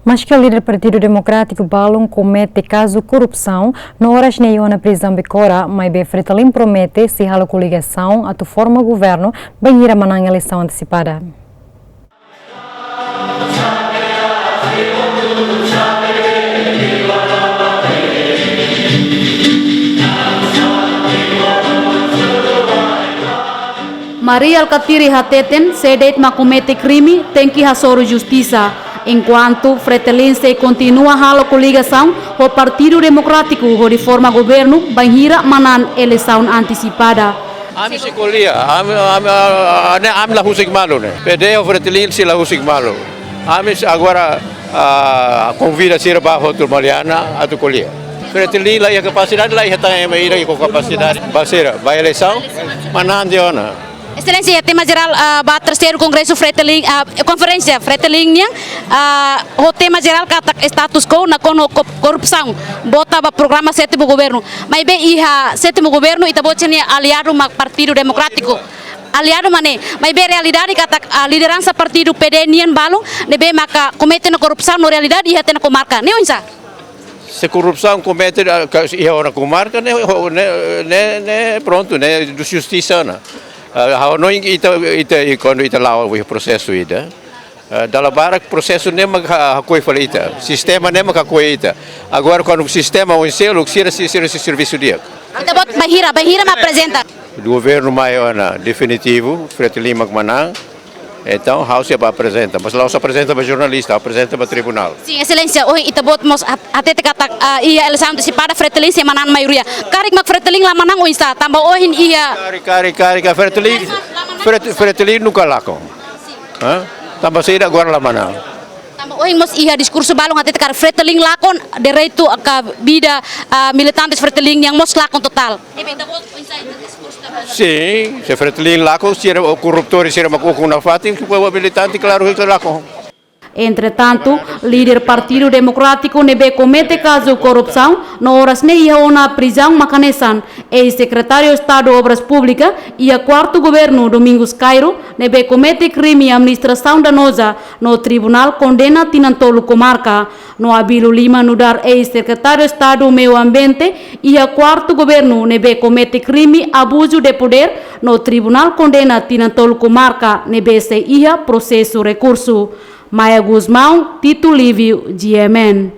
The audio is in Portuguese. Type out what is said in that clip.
Mas que o líder do Partido Democrático Balon comete caso corrupção, na horas nem na prisão Bicora, mas bem Fretalin promete se a coligação a tu forma governo bem ir a manang eleição antecipada. Maria Alcatiri Hateten, sedet macomete crime, tem que hasoro justiça. Enquanto Fretilin se continua a coligação, o Partido Democrático, de forma governo, vai ir manan eleição antecipada. Ami sekolia, ami lah husik malu ne. PD o Fretilin sila husik malu. Ami agora convida sira ba hotel Mariana atu colia. Fretilin lá a capacidade lá ia também ir com capacidade. Basira, vai eleição, manan de ona. Excelência, tema geral ba terceiro congresso Fretilin, conferência Fretilin yang o tema geral kata status quo na kono corrupção. Bota ba programa sétimo governo. Mas bem iha sétimo governo ita botchani aliado mak Partido Democrático. Aliado mane, mas bem realidade kata liderança Partido PD nian balong, nebe maka cometendo corrupção no realidade iha tena comarca. Ne onsa? Se corrupção comete ia na comarca, ne pronto, ne do justiça na. Não quando ita lá o processo ida, dalam barak processo nem makakoi falita, sistema nem makakoi ita. Agora quando o sistema o selo, sira serviço dia. Ita bot bahira me apresenta. O governo maior definitivo, Fretilin Magmanang, então House para apresenta, mas lá se apresenta para jornalista, apresenta para tribunal. Sim, excelência, hoje ita bot mos até kata ia eleição antecipada Fretilin se manan maioria. Karik mak Fretilin lá manang o insta, tambah hoje ia. Kari Fretilin nunca lá com. Tambah saída agora lá manang. Tambah hoje mos ia discurso balong até kar Fretilin lá com direito a vida militantes Fretilin yang mos lá com total. Sim, se Fretilin lá com se o corruptor se makuku na fatin que o militante claro que lá com. Entretanto, líder Partido Democrático nebe comete caso corrupção, na horas ne ia na prisão Macanesan, ex-secretário de Estado de Obras Públicas e a quarto governo Domingos Cairo nebe comete crime e administração danosa no tribunal condena Tinantolo Comarca. No Abílio Lima Nudar, ex-secretário de Estado do Meio Ambiente e a quarto governo nebe comete crime abuso de poder no tribunal condena Tinantolo Comarca nebe se ia processo recurso. Maia Guzmão, Tito Lívio, GMN.